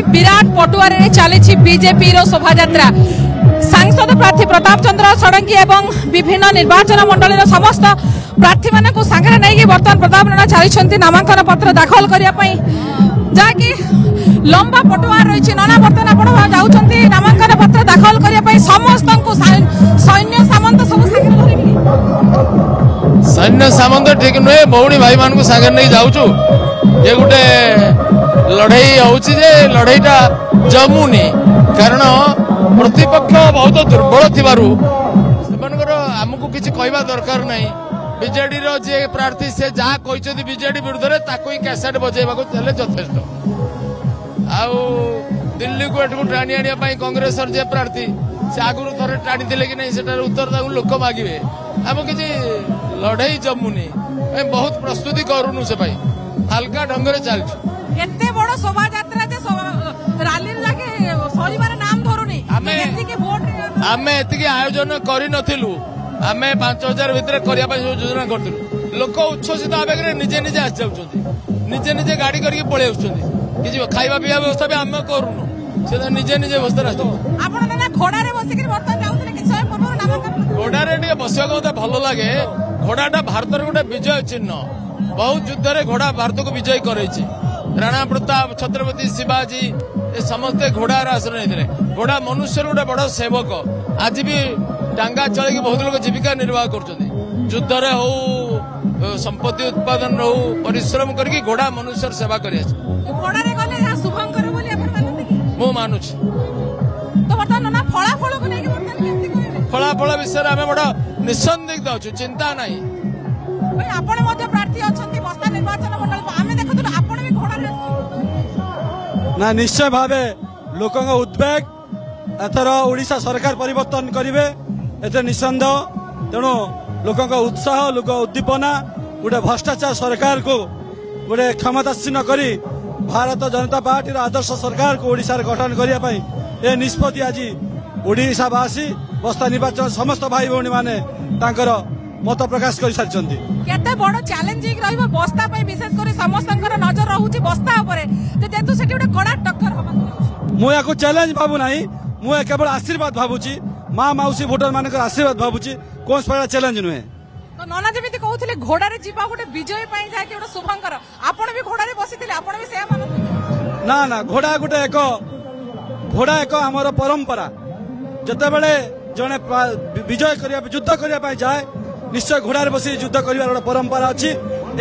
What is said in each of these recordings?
विराट पटुआरे चली बीजेपी शोभा यात्रा सांसद प्रार्थी प्रताप चंद्र षडंगी एवं विभिन्न निर्वाचन मंडल समस्त प्रार्थी मान सांगे नहीं बर्तमान प्रताप नना चली नामांकन पत्र दाखल करने जहाँकि लंबा पटुआ रही नना बर्तमान आप जाऊँच नामांकन पत्र दाखल करने समस्त सैन्य सामंत सब सैन्य सामंत ठीक नुहे भौणी भाई मान सागर नहीं जाऊँ ये गोटे लड़ाई होची जे लड़ाईटा जमुनी कारण प्रतिपक्ष बहुत दुर्बल थिबारु सेमानकर हमकु किछि कहबा दरकार नहीं बीजेडी रो जे प्रार्थी से जा कहछथि बीजेडी विरुद्ध रे ताको ही कैसेट बजेबाको चले यथेष्ट आउ दिल्ली को एठू टाणी आनिया पई कांग्रेस जे प्रार्थी से आगुरु थरे टाणी दिले कि नहीं सेटार उत्तर ताकू लोक मागिबे हम किछि लड़ाई जमुनी बहुत प्रस्तुति करूनु से भाई हल्का ढंग रे चल एते बड़ शोभा यात्रा जे रैली लागे सरीबार नाम धरुनी आमे एतिकी आयोजन करि नथिलु आमे 5000 भितर करिया पई योजना करथिलु लोक उच्छ्वसित आवेग निजे निजे आस जाउछथि निजे निजे गाड़ी करके पळे आछथि किछि खाइबा पिया व्यवस्था भी आमे करूनु से निजे निजे व्यवस्था रहतो आपण ना घोड़ा रे बसिक बर्तन जाउथले कि समय पूर्व नामांकन घोड़ा रे टिके बसिया को भलो लागे घोड़ाटा भारत रे गोटे विजय चिन्ह बहुत युद्ध रे घोड़ा भारत को विजय करैछि राणा प्रताप छत्रपति शिवाजी ये समस्ते घोड़ा आसन नहीं घोड़ा मनुष्य गोटे बड़ सेवक आज भी टांगा चल बहुत लोग जीविका निर्वाह कर युद्ध रे हो संपत्ति उत्पादन हो परिश्रम करके घोड़ा मनुष्य सेवा कर मानुच फलाफल विषय आम बड़ा निसंदिग्ध अच्छु चिंता नहीं ना निश्चय भावे लोकों उद्वेग एथर ओडिशा सरकार परिवर्तन करिवे एते निसंदेह तेणु लोकों उत्साह लोक उद्दीपना गोटे भ्रष्टाचार सरकार को गोटे क्षमतासीन करी भारत जनता पार्टी आदर्श सरकार को ओडिशा गठन करने ए निष्पत्ति आज ओडिशावासी बस्ता निर्वाचन समस्त भाई भौणी माने तांकर मत प्रकाश कर सारी केते बड़ चैलेंजिंग रहइबो बस्ता पे विशेष कर समस्तंकर नजर रहउची बस्ता ऊपर जेतु सेठी गोटे कड़ा टक्कर होबा मु याको चैलेंज भाबु नाही मु केवल आशीर्वाद भाबुची मां मौसी वोटर मानकर आशीर्वाद भाबुची कोन पड़ा चैलेंज नुहे तो नना जेमिति कहउथिले घोड़ा रे जीवा गोटे विजय पई जाय के गोटे शुभंकर आपण भी घोड़ा रे बसिथिले आपण भी से मानत ना ना घोड़ा गोटे घोड़ा एक हमर परंपरा जते बेले जने विजय करिया युद्ध करिया पई जाय निश्चय घोड़ार बसी युद्ध कर परंपरा अच्छी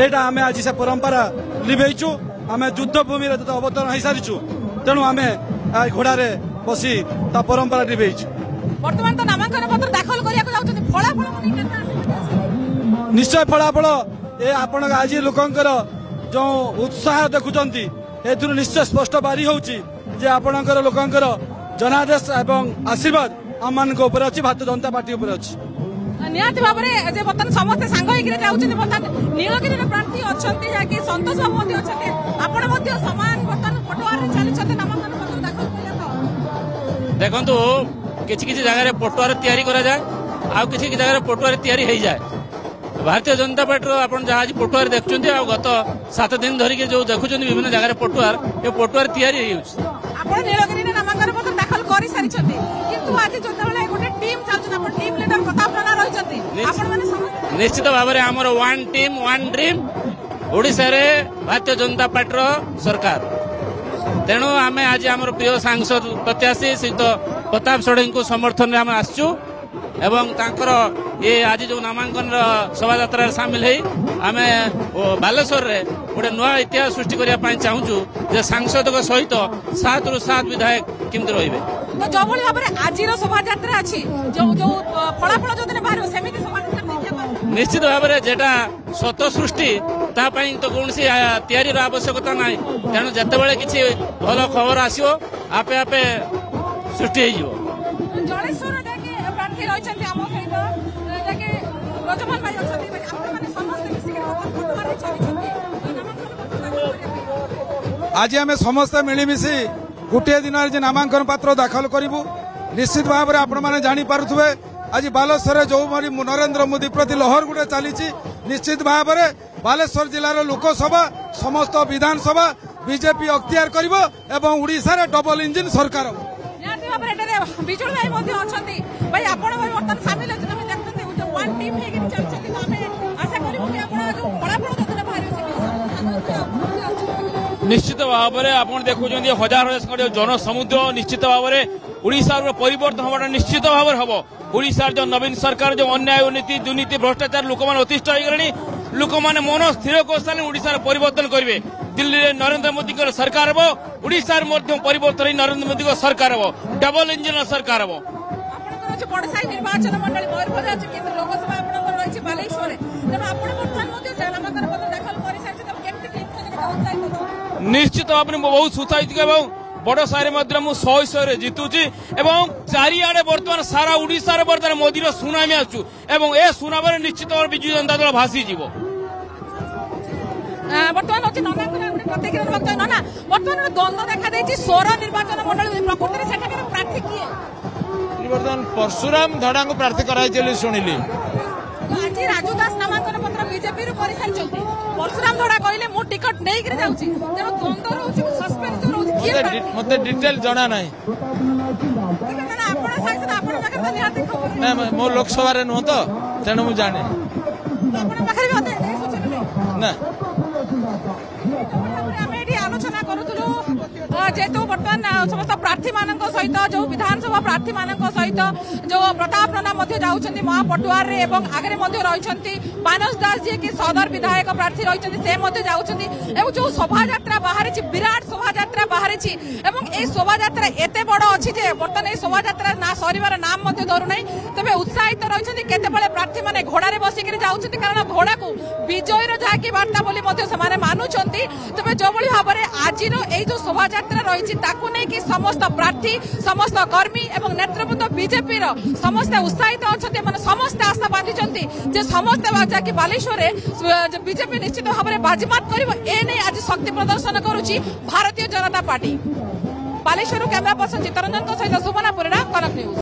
एटा आमे आज से परंपरा लिभेचु आमे युद्ध भूमि रे अवतरण हो सारी तेणु आमे घोड़ार बसी ता परंपरा लिभेचु वर्तमान तो नामांकन पत्र दाखल करिया को जाउछथि फलाफल निश्चय फलाफल ए आपण आज लोकंकर जो उत्साह देखुचंती एथुर निश्चय स्पष्ट बारी होउची जे आपणकर लोकंकर जनादेश एवं आशीर्वाद आमान को ऊपर अछि भारतीय जनता पार्टी ऊपर अछि निहाती भाव में जे बर्तमान समस्त सांग होइकरे जाउछथि बर्तमान नीलगिरी प्रार्थी अछंती जाकी संतोष बाबू मध्ये अछंती आपण मध्ये समान बर्तमान पटुआर रे चलिछथि नामांकन पत्र दाखल करिया तो देखंतु किछि किछि जगह रे पटुआर तयारी करा जाय आ किछि किछि जगह रे पटुआर तयारी हेई जाय भारतीय जनता पार्टी रो आपण जहाज पटुआर देखछथि आ गत 7 दिन धरि के जो देखुछथि विभिन्न जगह रे पटुआर ए पटुआर तयारी हेउछ आपण नीलगिरी रे नामांकन पत्र दाखल करि सारिछथि किंतु आज जोतबेले गोटे टीम चालछ आपण टीम लीडर प्रताप राणा रहिछथि आपण माने निश्चित भाव में आमर one team one dream Odisha रे भारतीय जनता पार्टी रो सरकार तेणु आमे आज आमर प्रिय सांसद प्रत्याशी श्री प्रताप षडंगी को समर्थन रे आम आसचु एवं तांकर ये आज जो नामांकन शोभा यात्रा सामिल है आम बालेश्वर रे गोटे नुआ इतिहास सृष्टि करने चाहूँ जे सांसद सहित 7 रु 7 विधायक किमती रहिबे तो जो भली भाबरे आज शोभा यात्रा अछि जो जो फलाफल जो दिन बाहर सेमिति शोभा यात्रा निश्चित भाव में जेटा सत सृष्टि ता पई तो कौन सी तैयारी रो आवश्यकता नाही तेणु जते बेले किछि भल खबर आसियो आपे आपे सृष्टि हो जिवो जलेश्वर जाके प्रार्थी रहिछन्ती हम सहित जाके रजमान भाई अछन्ती आपण माने समस्त मिसिके फटवारे चलिछन्ती आज आम समस्त मिलमिशि गोटे दिन नामांकन पत्र दाखल करूँ निश्चित भाव में आपण मैंने जापे आज बालेश्वर जो नरेंद्र मोदी प्रति लहर गोटे चली निश्चित भाव में बालेश्वर जिलार लोकसभा समस्त विधानसभा बीजेपी अख्तियार करिवो एवं ओडिसा रे डबल इंजिन सरकार हो निहाती भाबरे एटारे बिजुल भाई मध्ये अछंती भाई आपण भाई वर्तमान शामिल अछि हम देखते जो वन टीम हे कि चलछथि तो हमें आशा करिवो कि आपण जो फलाफल जतने बाहरी निश्चित भाव में आप देखुं हजार हजार जनसमुद्र निश्चित भाव में ओडिशा परिवर्तन हमारा निश्चित भाव में हम ओडिशा जो नवीन सरकार जो अन्याय नीति दुर्नीति भ्रष्टाचार लोक मैंने अतिष्ठ हो गले लोक मैंने मन स्थिर कर ओडिशा परिवर्तन करेंगे दिल्ली में नरेंद्र मोदी सरकार हम ओडिशा परिवर्तन नरेंद्र मोदी सरकार हम डबल इंजिन सरकार हम निर्वाचन मंडली मयूरभंज अछि कि लोकसभा आपनकर रहिछि बालेश्वर तेणु आपण वर्तमान मध्ये नामांकन पत्र दाखल करि साइछि त केमति निश्चित भाव में बहुत सुसाहित बड़ सारे मु 100 जितुची एवं चारिआडे बर्तमान सारा ओडिशा बर्तमान मोदी सुनामी आसु एवं ए सुनामी निश्चित भाव विजु जनता दल भासी जीव बर्तमान अछि नामांकन प्रतिक्रिया भक्त ना बर्तमान द्वंद्व देखा देछि 16 निर्वाचन मंडली प्रकृति रे सेठाकर प्रार्थी किए बर्तमान परशुराम धड़ा को प्रार्थी कराई शुणिली आज राजू दास नामांकन पत्र बीजेपी रू करि साइछथि परशुराम धड़ा कहले मु टिकट नै कि जाउछि तेरो द्वंद्व रहउछि सस्पेंस रहउछि किए मते डिटेल जणा नै ना आपण साइछ आपण पाखे त निहाती खबर ना मो लोकसभा रे न तो तेणु मु जाने आपण पाखे भी होते सूचना ना आमे एठी आलोचना करूथुलु जेतु वर्तमान समस्त प्रार्थी मानक सहित जो विधानसभा प्रार्थी मानक सहित जो प्रताप नना मध्ये जाउछन्ती महापटुआर रे एवं आगरे मध्ये रहिछन्ती मानस दास जी की सदर विधायक प्रार्थी रहिछन्ती से मध्ये जाउछन्ती एवं जो शोभा यात्रा बाहर छि विराट शोभा यात्रा बाहर छि एवं ए शोभा यात्रा एते बड़ अछि जे वर्तमान ए शोभा यात्रा ना सरीवार नाम मध्ये धरु नै तबे उत्साहित रहिछन्ती केते बेले प्रार्थी माने घोड़ा रे बसी के जाउछन्ती कारण घोड़ा को विजय रो जाकी वार्ता बोली मध्ये समाने मानुछन्ती तबे जोबळी भाबरे आजिरो ए जो शोभा यात्रा रही ताकू नहीं कि समस्त प्रार्थी समस्त कर्मी एवं नेतृवृंद बीजेपी समस्त उत्साहित अच्छा समस्त आशा बांधी जे समस्त जाकि बालेश्वर बीजेपी निश्चित भाव में बाजीमात कर आज शक्ति प्रदर्शन करुच्ची Bharatiya Janata party Baleshwar camera person Chittaranjan सहित सुमना परिड़ा कनक न्यूज।